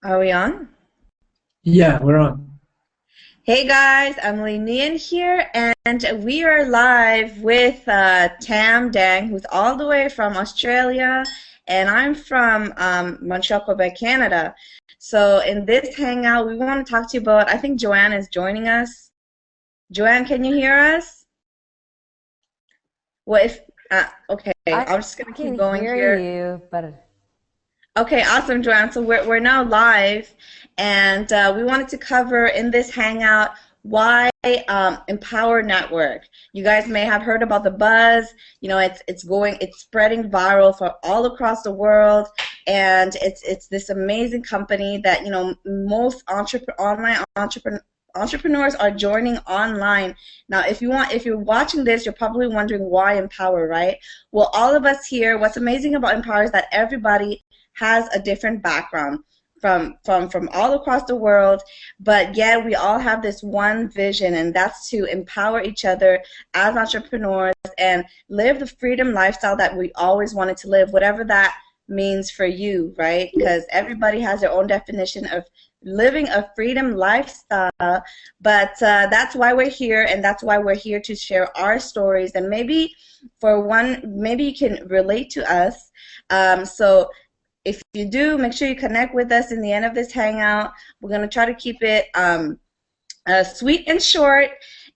Are we on? Yeah, we're on. Hey guys, Emily Nian here, and we are live with Tam Dang, who's all the way from Australia, and I'm from Montreal, Quebec, Canada. So in this hangout, we want to talk to you about, I think Joanne is joining us. Joanne, can you hear us? Well, if, okay, I I'm just gonna can keep going hear here. you, but Okay, awesome, Joanne. So we're now live, and we wanted to cover in this hangout why Empower Network. You guys may have heard about the buzz. You know, it's spreading viral for all across the world, and it's this amazing company that most online entrepreneurs are joining online. Now, if you're watching this, you're probably wondering why Empower, right? Well, all of us here, what's amazing about Empower is that everybody has a different background from all across the world, but yet we all have this one vision, and that's to empower each other as entrepreneurs and live the freedom lifestyle that we always wanted to live, whatever that means for you, right? Because everybody has their own definition of living a freedom lifestyle, but that's why we're here, and that's why we're here to share our stories, and maybe you can relate to us. So if you do, make sure you connect with us in the end of this hangout. We're going to try to keep it sweet and short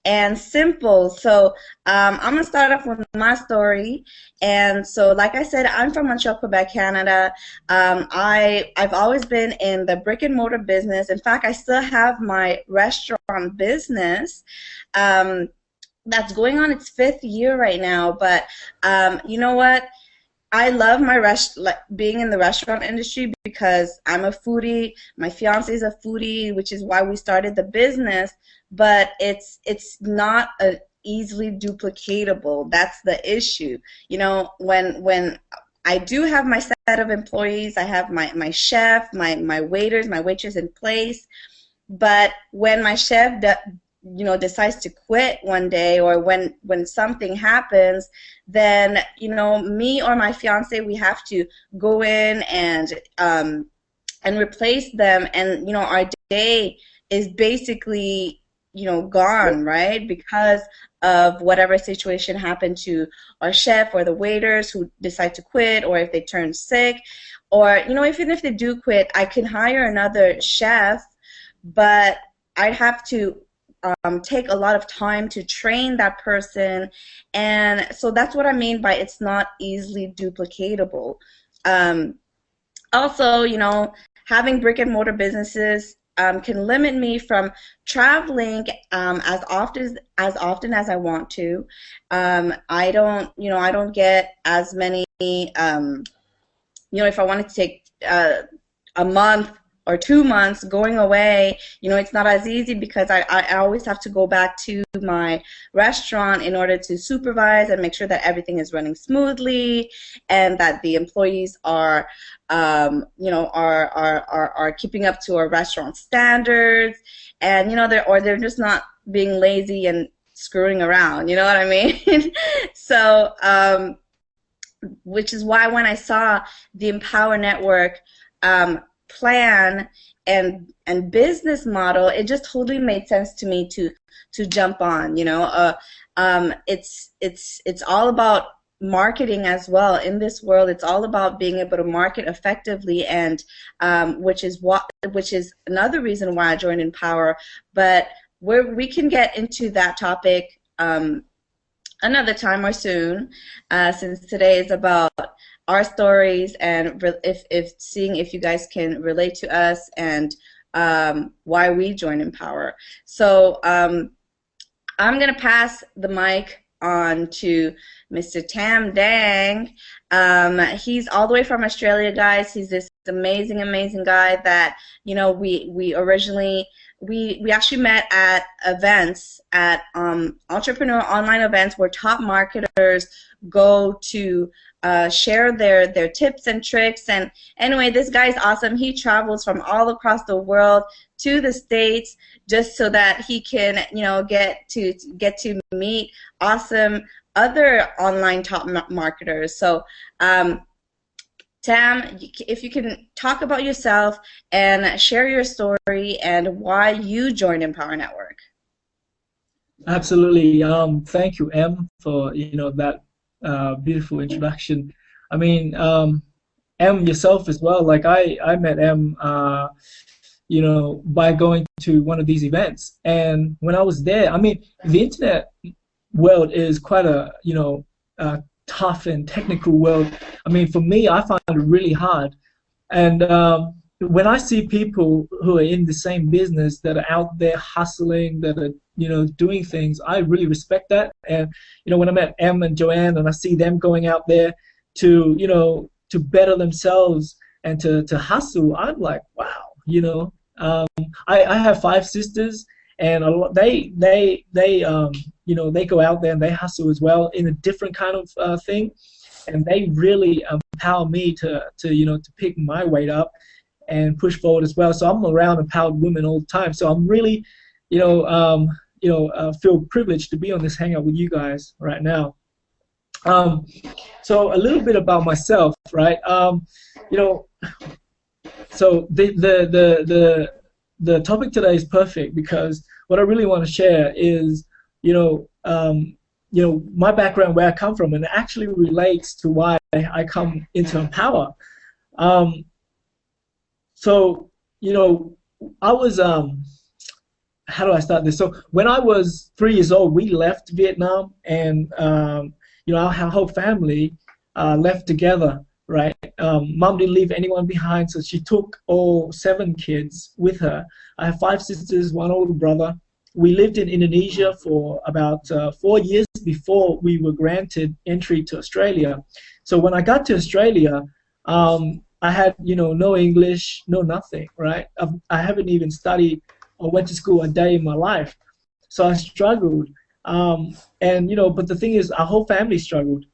and simple. So I'm going to start off with my story. And so, like I said, I'm from Montreal, Quebec, Canada. I've always been in the brick and mortar business. In fact, I still have my restaurant business. That's going on its fifth year right now. But you know what? I love being in the restaurant industry because I'm a foodie. My fiance is a foodie, which is why we started the business. But it's not easily duplicatable. That's the issue. You know, when I do have my set of employees, I have my chef, my waiters, my waitress in place. But when my chef decides to quit one day, or when something happens, then me or my fiance, we have to go in and replace them, and our day is basically gone, right? Because of whatever situation happened to our chef or the waiters who decide to quit, or if they turn sick, or even if they do quit, I can hire another chef, but I'd have to take a lot of time to train that person, and so that's what I mean by it's not easily duplicatable. Um, Also, having brick and mortar businesses can limit me from traveling as often as I want to. I don't get as many. If I wanted to take a month or 2 months going away, it's not as easy because I always have to go back to my restaurant in order to supervise and make sure that everything is running smoothly and that the employees are keeping up to our restaurant standards, and they're just not being lazy and screwing around. You know what I mean? So which is why when I saw the Empower Network plan and business model, it just totally made sense to me to jump on. It's all about marketing as well. In this world, it's all about being able to market effectively, and which is another reason why I joined Empower. But we can get into that topic another time or soon, since today is about our stories and if seeing if you guys can relate to us, and why we join Empower. So I'm gonna pass the mic on to Mr. Tam Dang. He's all the way from Australia, guys. He's this amazing, amazing guy that we originally we actually met at events, at entrepreneur online events where top marketers go to share their tips and tricks. And anyway, this guy's awesome. He travels from all across the world to the States just so that he can get to meet awesome other online top marketers. So Tam, if you can talk about yourself and share your story and why you joined Empower Network. Absolutely. Thank you, Em, for that beautiful introduction. I mean, Em yourself as well. Like I met Em, by going to one of these events, and when I was there, I mean, the internet world is quite a tough and technical world. I mean, for me, I find it really hard. And when I see people who are in the same business that are out there hustling, that are doing things, I really respect that. And when I met Em and Joanne, and I see them going out there to better themselves and to hustle, I'm like, wow. I have five sisters, and a lot, they go out there and they hustle as well in a different kind of thing, and they really empower me to pick my weight up and push forward as well. So I'm around empowered women all the time. So I'm really, feel privileged to be on this hangout with you guys right now. Um, so a little bit about myself, right? You know, so the topic today is perfect because what I really want to share is, my background, where I come from, and it actually relates to why I come into Empower. Um, so, I was, how do I start this? So when I was 3 years old, we left Vietnam, and, our whole family left together, right? Mom didn't leave anyone behind, so she took all 7 kids with her. I have 5 sisters, one older brother. We lived in Indonesia for about 4 years before we were granted entry to Australia. So when I got to Australia, I had, no English, no nothing, right? I haven't even studied or went to school a day in my life. So I struggled. But the thing is, our whole family struggled.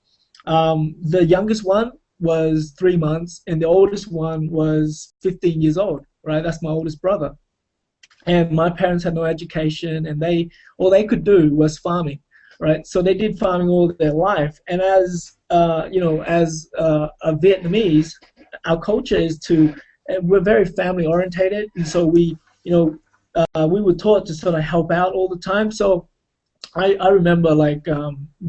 The youngest one was 3 months, and the oldest one was 15 years old, right? That's my oldest brother. And my parents had no education, and all they could do was farming, right? So they did farming all their life. And as a Vietnamese, our culture is we're very family orientated, and so we were taught to sort of help out all the time. So I remember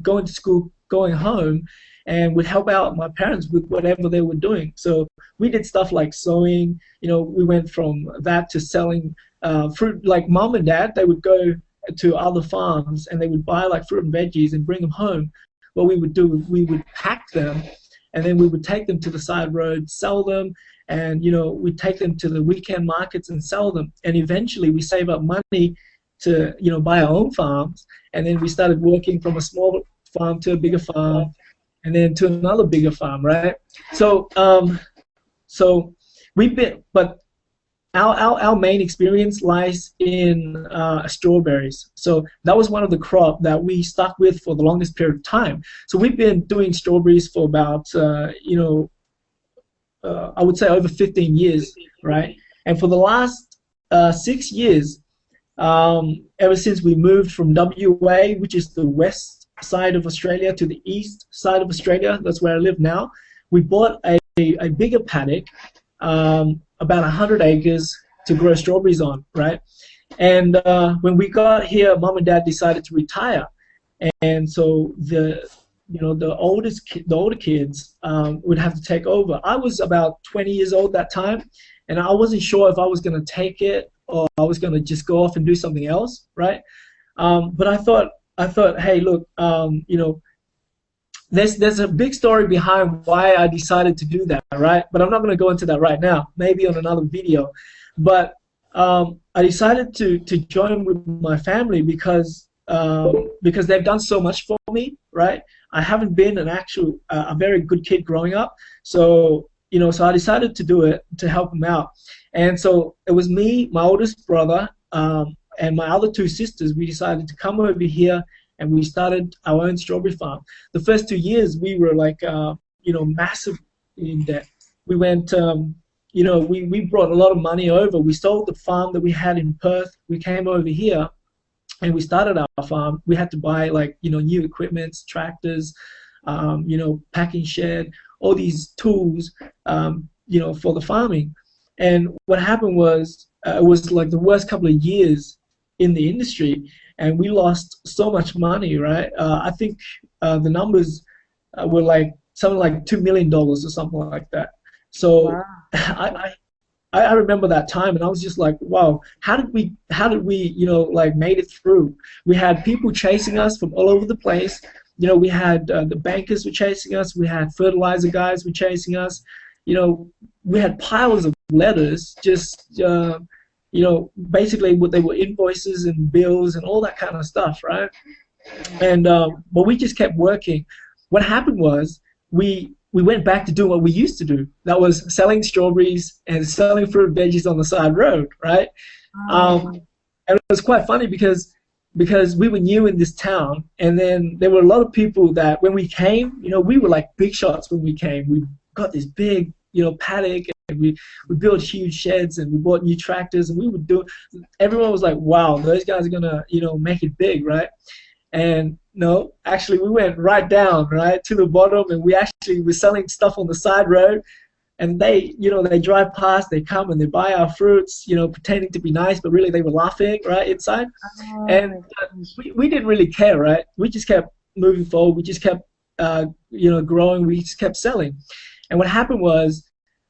going to school, going home, and would help out my parents with whatever they were doing. So we did stuff like sewing. We went from that to selling fruit. Like mom and dad, they would go to other farms and they would buy like fruit and veggies and bring them home. What we would do, we would pack them, and then we would take them to the side road, sell them, and we'd take them to the weekend markets and sell them. And eventually we save up money to buy our own farms, and then we started working from a small farm to a bigger farm, and then to another bigger farm, right? So we've been, but our main experience lies in strawberries. So that was one of the crop that we stuck with for the longest period of time. So we've been doing strawberries for about I would say over 15 years, right? And for the last 6 years, ever since we moved from WA, which is the west side of Australia, to the east side of Australia, that's where I live now, we bought a bigger paddock, about 100 acres to grow strawberries on, right? And when we got here, mom and dad decided to retire, and so the older kids would have to take over. I was about 20 years old that time, and I wasn't sure if I was going to take it or I was going to just go off and do something else, right? But I thought, hey, look, there's a big story behind why I decided to do that, right? But I'm not going to go into that right now. Maybe on another video. But I decided to join with my family because they've done so much for me, right? I haven't been a very good kid growing up, so so I decided to do it to help them out. And so it was me, my oldest brother, and my other 2 sisters. We decided to come over here, and we started our own strawberry farm. The first 2 years, we were massive in debt. We went, we brought a lot of money over. We sold the farm that we had in Perth. We came over here, and we started our farm. We had to buy new equipment, tractors, packing shed, all these tools, for the farming. And what happened was it was like the worst couple of years in the industry, and we lost so much money, right? I think the numbers were like something like $2 million or something like that. So Wow. I remember that time, and I was just like, wow, how did we, like made it through? We had people chasing us from all over the place. We had the bankers were chasing us. We had fertilizer guys were chasing us. We had piles of letters, just basically what they were invoices and bills and all that kind of stuff, right? And but we just kept working. What happened was we went back to doing what we used to do. That was selling strawberries and selling fruit and veggies on the side road, right? Um, Oh, and it was quite funny because we were new in this town, and then there were a lot of people that when we came, we were like big shots when we came. We got this big, paddock, and we built huge sheds, and we bought new tractors, and we would do. Everyone was like, "Wow, those guys are gonna, make it big, right?" And no, actually, we went right down, right to the bottom, and we actually were selling stuff on the side road. And they drive past, they come and they buy our fruits, pretending to be nice, but really they were laughing, right, inside. oh And my gosh. we didn't really care, right? We just kept moving forward. We just kept, growing. We just kept selling. And what happened was,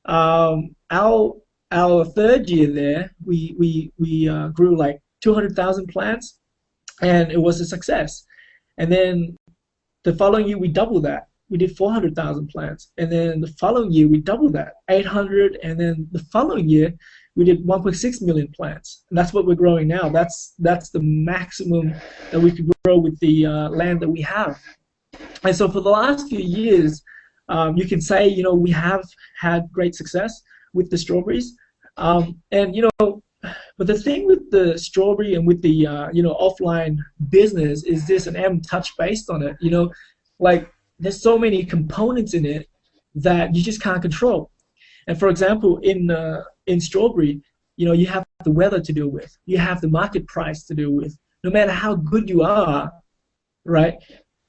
our third year there, we grew like 200,000 plants, and it was a success. And then the following year we doubled that. We did 400,000 plants, and then the following year we doubled that, 800, and then the following year we did 1.6 million plants. And that's what we're growing now. That's the maximum that we could grow with the land that we have. And so for the last few years, you can say we have had great success with the strawberries, and but the thing with the strawberry and with the offline business is this, and Em touched based on it. Like there's so many components in it that you just can't control. And for example, in strawberry, you have the weather to deal with, you have the market price to deal with. No matter how good you are, right?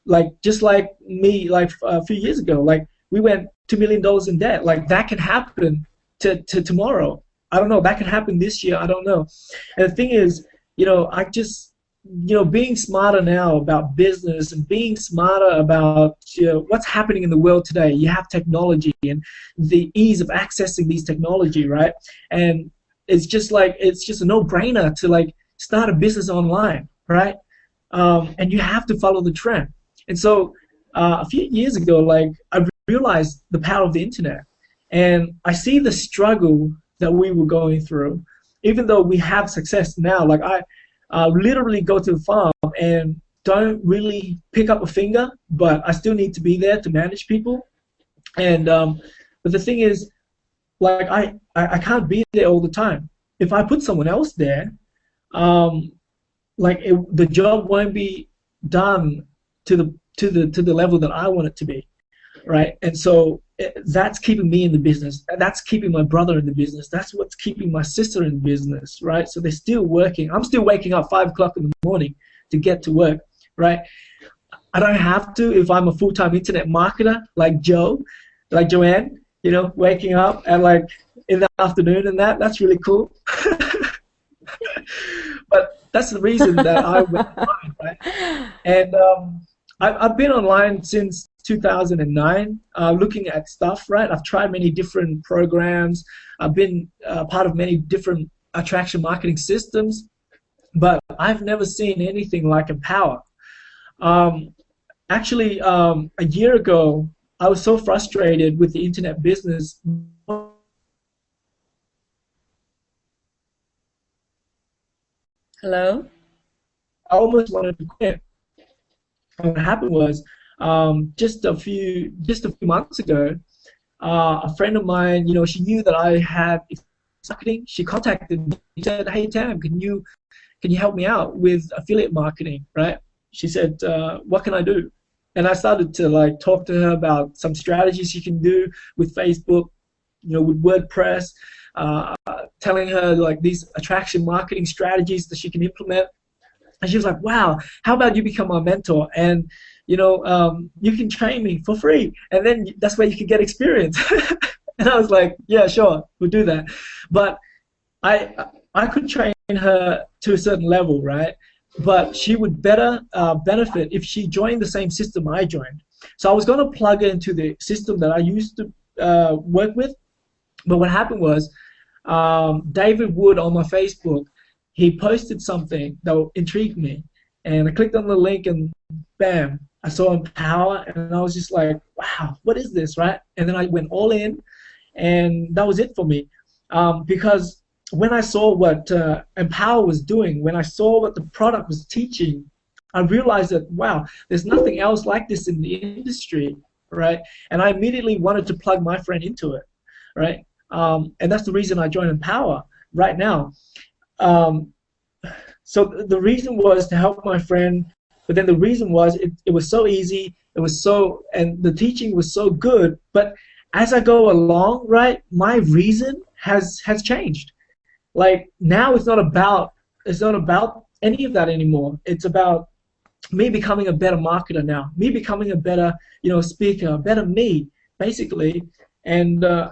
Like just like me, like a few years ago, like we went $2 million in debt. Like that can happen to tomorrow. I don't know. That could happen this year. I don't know. And the thing is, I just, being smarter now about business and being smarter about what's happening in the world today. You have technology and the ease of accessing these technology, right? And it's just a no-brainer to like start a business online, right? And you have to follow the trend. And so a few years ago, like I realized the power of the internet, and I see the struggle that we were going through. Even though we have success now, like I literally go to the farm and don't really pick up a finger, but I still need to be there to manage people. And but the thing is, like I can't be there all the time. If I put someone else there, um, the job won't be done to the level that I want it to be, right? And so that's keeping me in the business. That's keeping my brother in the business. That's what's keeping my sister in business, right? So they're still working. I'm still waking up 5 o'clock in the morning to get to work, right? I don't have to if I'm a full-time internet marketer like Joanne, waking up at like in the afternoon, and that's really cool. But that's the reason that I went online, right? And I've been online since 2009, looking at stuff, right? I've tried many different programs. I've been part of many different attraction marketing systems, but I've never seen anything like Empower. Um, Actually, a year ago, I was so frustrated with the internet business. Hello? I almost wanted to quit. And what happened was, just a few months ago, a friend of mine, she knew that I had marketing. She contacted me. She said, "Hey Tam, can you help me out with affiliate marketing?" Right? She said, "What can I do?" And I started to like talk to her about some strategies she can do with Facebook, with WordPress, telling her like these attraction marketing strategies that she can implement. And she was like, "Wow, how about you become my mentor?" And you can train me for free, and then that's where you can get experience. And I was like, yeah, sure, we'll do that. But I could train her to a certain level, right? But she would better benefit if she joined the same system I joined. So I was going to plug her into the system that I used to work with. But what happened was, David Wood on my Facebook, he posted something that intrigued me, and I clicked on the link, and bam, I saw Empower, and I was just like, wow, what is this, right? And then I went all in, and that was it for me, because when I saw what Empower was doing, when I saw what the product was teaching, I realized that, wow, there's nothing else like this in the industry, right? And I immediately wanted to plug my friend into it, right? And that's the reason I joined Empower right now. Um, so the reason was to help my friend, but then the reason was it was so easy, and the teaching was so good. But as I go along, right, my reason has changed. Like now, it's not about any of that anymore. It's about me becoming a better marketer now, me becoming a better, speaker, a better me, basically. And I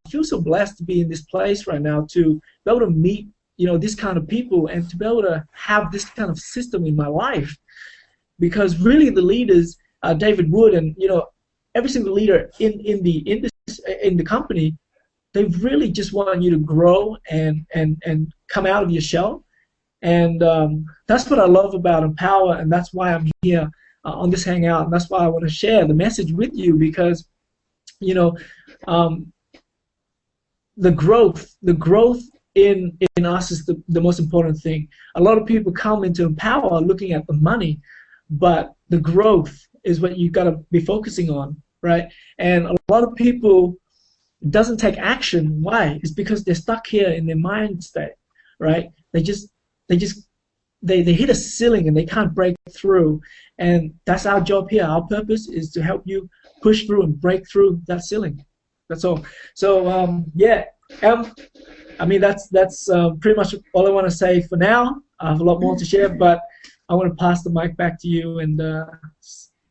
feel so blessed to be in this place right now, to be able to meet, this kind of people, and to be able to have this kind of system in my life. Because really, the leaders, David Wood, and every single leader in the company, they really just want you to grow and come out of your shell. And that's what I love about Empower, and that's why I'm here on this hangout, and that's why I want to share the message with you, because you know um, the growth in us is the most important thing. A lot of people come into Empower looking at the money, but the growth is what you got to be focusing on, right? And a lot of people doesn't take action. Why? It's because they're stuck here in their mind state, right? They hit a ceiling and they can't break through. And that's our job here. Our purpose is to help you push through and break through that ceiling. That's all. So yeah, I mean that's pretty much all I want to say for now. I have a lot more to share, but I want to pass the mic back to you and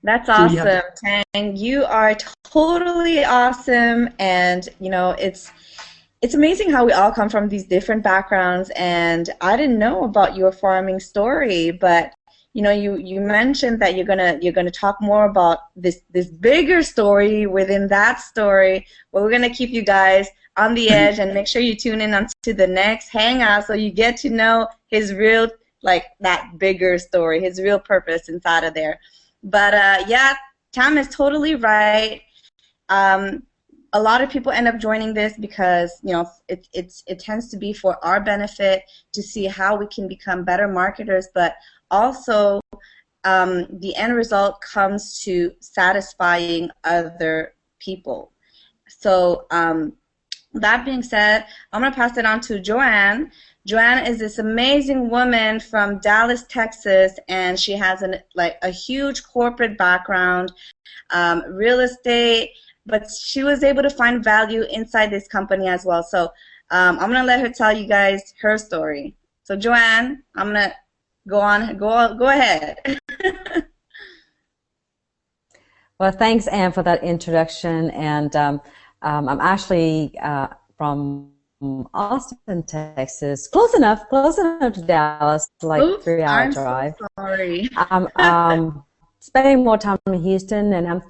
That's see what you have to. awesome, Tang. You are totally awesome, and it's amazing how we all come from these different backgrounds. And I didn't know about your farming story, but you mentioned that you're gonna talk more about this bigger story within that story. But we're gonna keep you guys on the edge and make sure you tune in onto the next hangout so you get to know his real, like, that bigger story, his real purpose inside of there. But yeah, Tam is totally right. Um, a lot of people end up joining this because it tends to be for our benefit to see how we can become better marketers, but also the end result comes to satisfying other people. So that being said, I'm going to pass it on to Joanne. Joanne is this amazing woman from Dallas, Texas, and she has a huge corporate background, real estate, but she was able to find value inside this company as well. So I'm going to let her tell you guys her story. So Joanne, I'm going to go ahead. Well, thanks, Anne, for that introduction. And I'm actually from Austin, Texas, close enough to Dallas, like Oops, 3 hour I'm drive. so sorry. I'm spending more time in Houston, and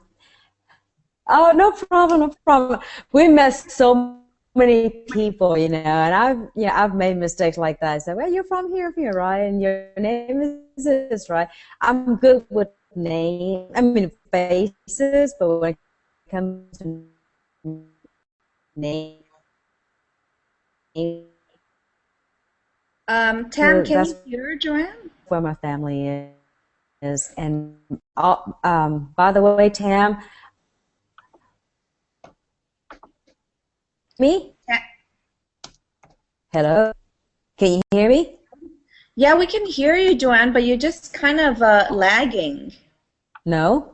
oh, no problem, no problem. We met so many people, and I've made mistakes like that. I said, well, you're from here, right? And your name is this, right? I'm good with faces, but when it comes to name, Tam, can that's you hear Joanne? where my family is. And by the way, Tam, me? Yeah. Hello? Can you hear me? Yeah, we can hear you, Joanne, but you're just kind of lagging. No?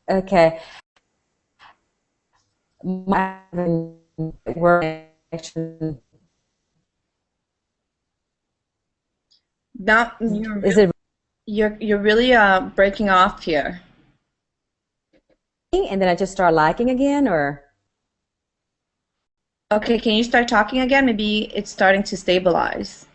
Okay. My work connection Now Is it you're really breaking off here. and then I just start lagging again, or Okay, can you start talking again? Maybe it's starting to stabilize.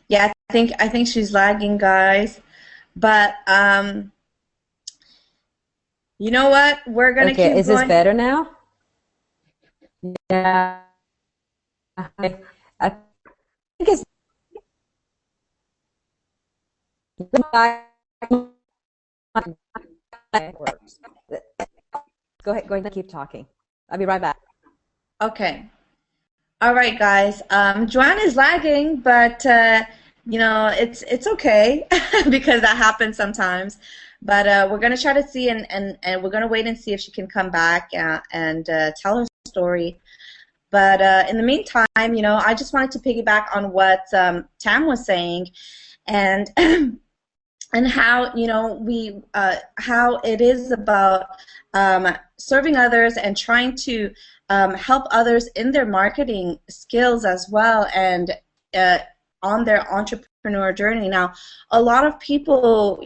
Yeah, I think she's lagging, guys. But you know what? We're gonna okay? keep Is this going. better now? Yeah, I think it's works. Go ahead and keep talking. I'll be right back. Okay. All right, guys. Joanne is lagging, but it's okay because that happens sometimes. But we're gonna try to see, and we're gonna wait and see if she can come back and tell her story. But in the meantime, I just wanted to piggyback on what Tam was saying, and and how we how it is about serving others and trying to help others in their marketing skills as well, and uh, on their entrepreneur journey. Now, a lot of people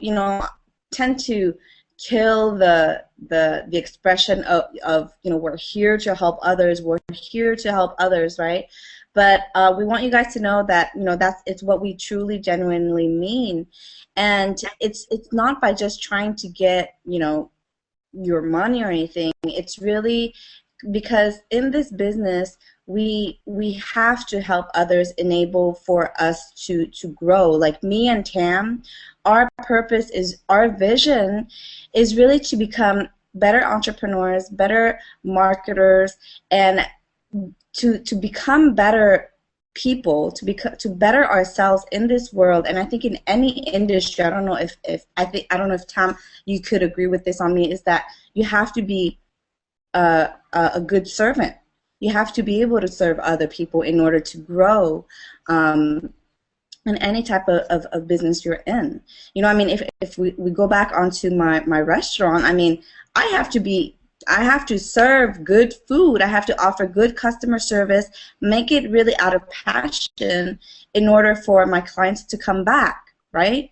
tend to kill the expression of we're here to help others, we're here to help others, right? But we want you guys to know that that's it's what we truly genuinely mean, and it's not by just trying to get your money or anything. It's really because in this business we have to help others, enable for us to grow. Like me and Tam, our purpose is, our vision is really to become better entrepreneurs, better marketers, and to become better people, to better ourselves in this world. And I think in any industry, I don't know if I don't know if Tam, you could agree with this on me, is that you have to be a good servant. You have to be able to serve other people in order to grow in any type of business you're in. I mean, if we go back onto my restaurant, I mean, I have to serve good food. I have to offer good customer service, make it really out of passion in order for my clients to come back, right?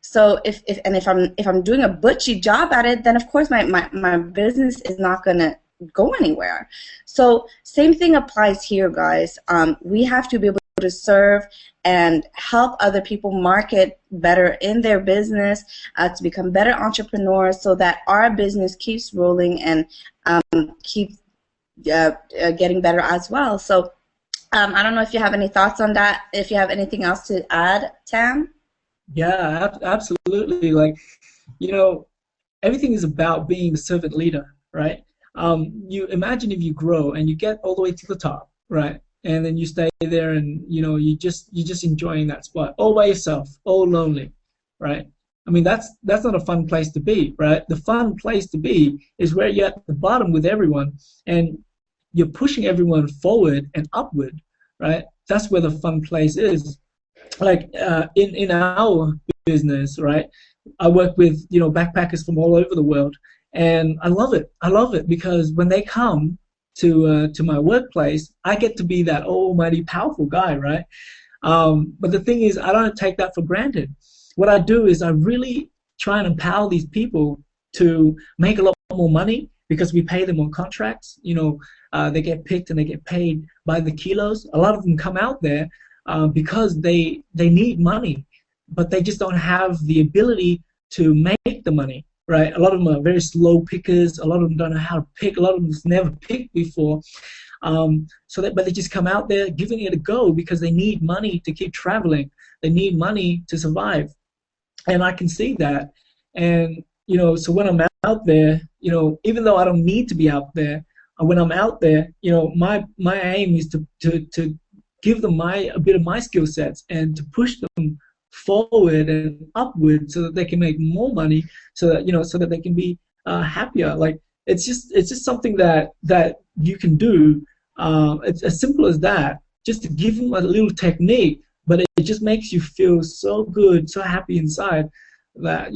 So if I'm doing a butchy job at it, then of course my business is not gonna go anywhere. So same thing applies here, guys. We have to be able to serve and help other people market better in their business, to become better entrepreneurs, so that our business keeps rolling and keeps getting better as well. So I don't know if you have any thoughts on that. If you have anything else to add, Tam? Yeah, absolutely. Like, you know, everything is about being the servant leader, right? You imagine if you grow and you get all the way to the top, right? And then you stay there, and you're just enjoying that spot all by yourself, all lonely, right? I mean, that's not a fun place to be, right? The fun place to be is where you're at the bottom with everyone, and you're pushing everyone forward and upward, right? That's where the fun place is. Like in our business, right? I work with backpackers from all over the world, and I love it. I love it because when they come to my workplace, I get to be that almighty powerful guy, right? But the thing is, I don't take that for granted. What I do is I really try and empower these people to make a lot more money because we pay them on contracts. They get picked and they get paid by the kilos. A lot of them come out there because they need money, but they just don't have the ability to make the money, right? A lot of them are very slow pickers. A lot of them don't know how to pick. A lot of them have never picked before. But they just come out there giving it a go because they need money to keep traveling. They need money to survive, and I can see that. And so when I'm out there, even though I don't need to be out there, when I'm out there, my aim is to give them a bit of my skill sets and to push them forward and upward so that they can make more money, so that they can be happier. Like it's just something that you can do. It's as simple as that. Just to give them a little technique, but it just makes you feel so good, so happy inside that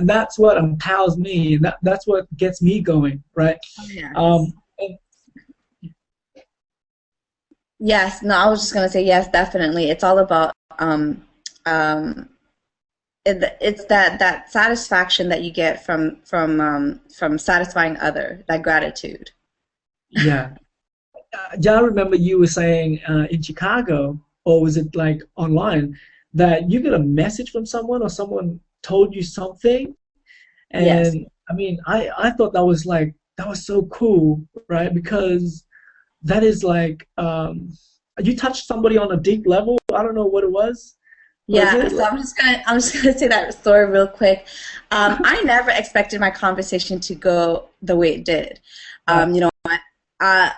that's what empowers me, and that's what gets me going, right? Oh, yes. Um, Yes, no, I was just gonna say yes, definitely. It's all about um, it's that satisfaction that you get from satisfying other, that gratitude. Yeah. Yeah, I remember you were saying in Chicago, or was it like online, that you get a message from someone or someone told you something. Yes. And I mean, I thought that was like, that was so cool, right? Because that is like, you touched somebody on a deep level. I don't know what it was Yeah, it? so I'm just gonna say that story real quick. I never expected my conversation to go the way it did. Right. You know, uh,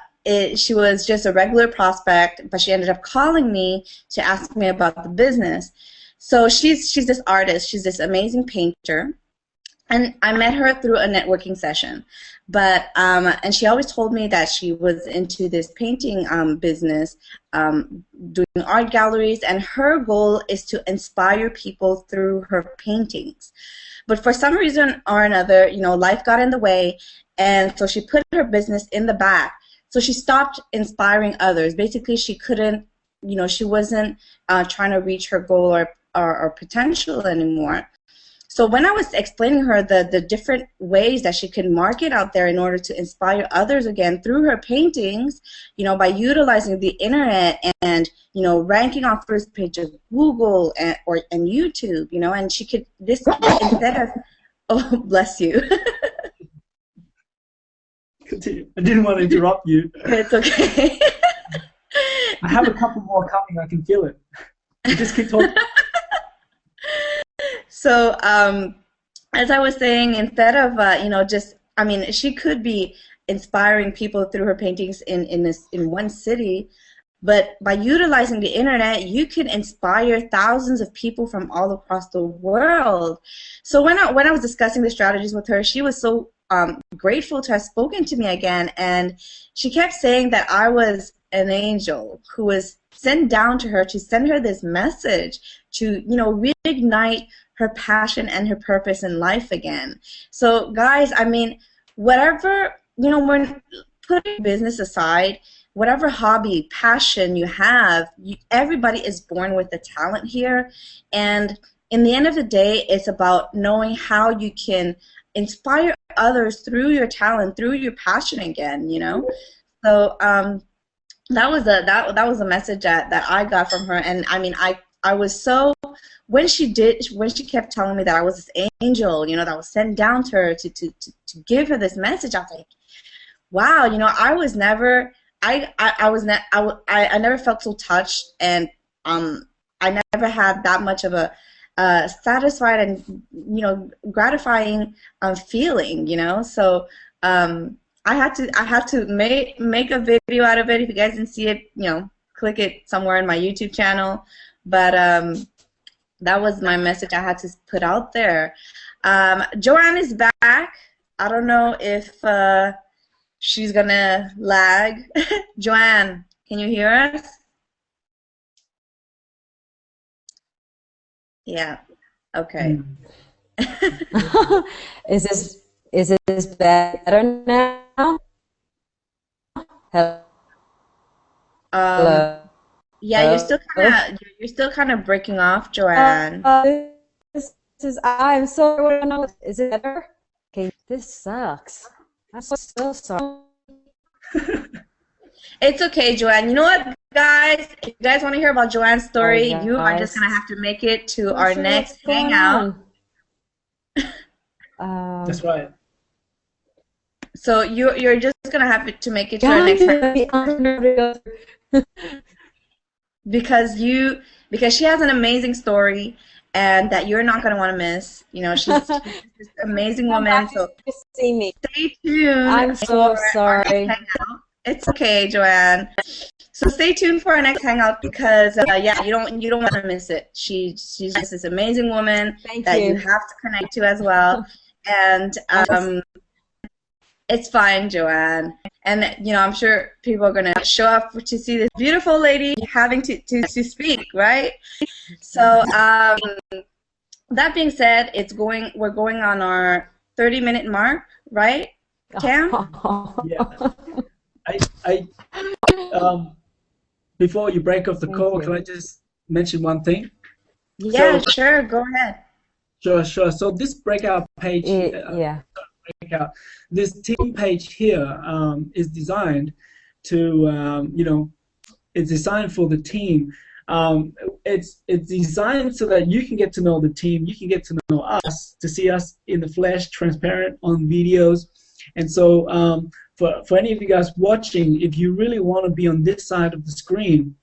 she was just a regular prospect, but she ended up calling me to ask me about the business. So she's this artist. She's this amazing painter. And I met her through a networking session, but and she always told me that she was into this painting business, doing art galleries, and her goal is to inspire people through her paintings. But for some reason or another, life got in the way, and so she put her business in the back. So she stopped inspiring others. Basically, she couldn't, she wasn't trying to reach her goal or potential anymore. So when I was explaining her the different ways that she could market out there in order to inspire others again through her paintings, by utilizing the internet and, ranking on first page of Google and YouTube, and she could this instead of oh bless you. Continue. I didn't want to interrupt you. It's okay. I have a couple more coming. I can feel it. You just keep talking. So, as I was saying, instead of I mean, she could be inspiring people through her paintings in one city, but by utilizing the internet, you can inspire thousands of people from all across the world. So when I was discussing the strategies with her, she was so grateful to have spoken to me again, and she kept saying that I was an angel who was sent down to her to send her this message to reignite her passion and her purpose in life again. So guys, I mean, whatever, when putting business aside, whatever hobby, passion you have, everybody is born with the talent here. And in the end of the day, it's about knowing how you can inspire others through your talent, through your passion again. So that was a message that I got from her. And I mean, I was so, when she kept telling me that I was this angel, that was sent down to her to give her this message, I was like, wow, I was never, I was ne I never felt so touched, and I never had that much of a satisfied and gratifying feeling. So I had to make a video out of it. If you guys didn't see it, click it somewhere in my YouTube channel. But that was my message I had to put out there. Joanne is back. I don't know if she's gonna lag. Joanne, can you hear us? Yeah. Okay. Is this better now? Um, Hello. yeah, you're still kind of breaking off, Joanne. I'm sorry. Is it better? Okay, this sucks. I'm so sorry. It's okay, Joanne. You know what, guys? If you guys want to hear about Joanne's story, Sorry, you are just guys. gonna have to make it to Not our sure what's next going hangout. on. That's right. So you're just gonna have to make it to our Yeah, next because she has an amazing story and that you're not gonna want to miss. She's this amazing Come woman. back So to see me. stay tuned I'm for so our next sorry. hangout. It's okay, Joanne. So stay tuned for our next hangout because yeah, you don't want to miss it. She's just this amazing woman Thank that you you. have to connect to as well. And it's fine, Joanne. And I'm sure people are gonna show up to see this beautiful lady having to speak, right? So that being said, we're going on our 30-minute mark, right, Cam? Yeah. I um before you break off the Thank call, you. can I just mention one thing? Yeah, So, sure. Go ahead. sure, sure. So this breakout page, Yeah. breakout, this team page here is designed to, it's designed for the team. It's designed so that you can get to know the team, you can get to know us, to see us in the flesh, transparent on videos. And so for any of you guys watching, if you really want to be on this side of the screen,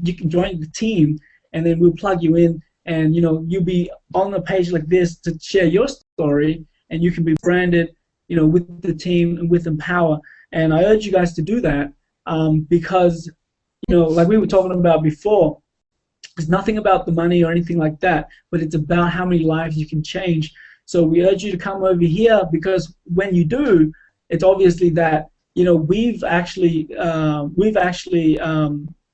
you can join the team, and then we'll plug you in, and you'll be on a page like this to share your story, and you can be branded, with the team and with Empower. And I urge you guys to do that because like we were talking about before, it's nothing about the money or anything like that, but it's about how many lives you can change. So we urge you to come over here, because when you do, it's obviously that we've actually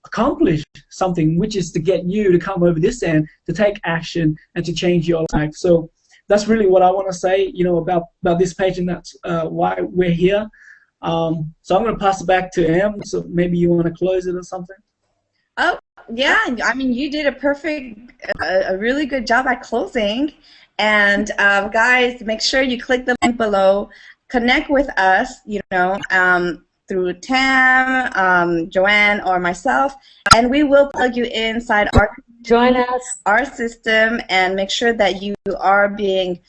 accomplished something, which is to get you to come over this end, to take action and to change your life. So that's really what I want to say, about this page, and that's why we're here. So I'm going to pass it back to Em. So maybe you want to close it or something. Oh, yeah. I mean, you did a really good job at closing. And guys, make sure you click the link below. Connect with us, through Tam, Joanne, or myself, and we will plug you inside Join us. our system and make sure that you are being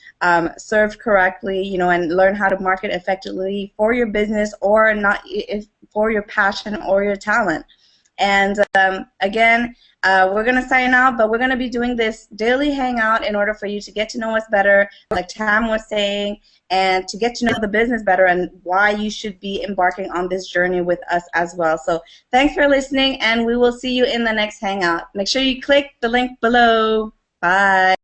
served correctly, and learn how to market effectively for your business, or not, for your passion or your talent. And again, we're going to sign out, but we're going to be doing this daily hangout in order for you to get to know us better, like Tam was saying, and to get to know the business better and why you should be embarking on this journey with us as well. So thanks for listening, and we will see you in the next hangout. Make sure you click the link below. Bye.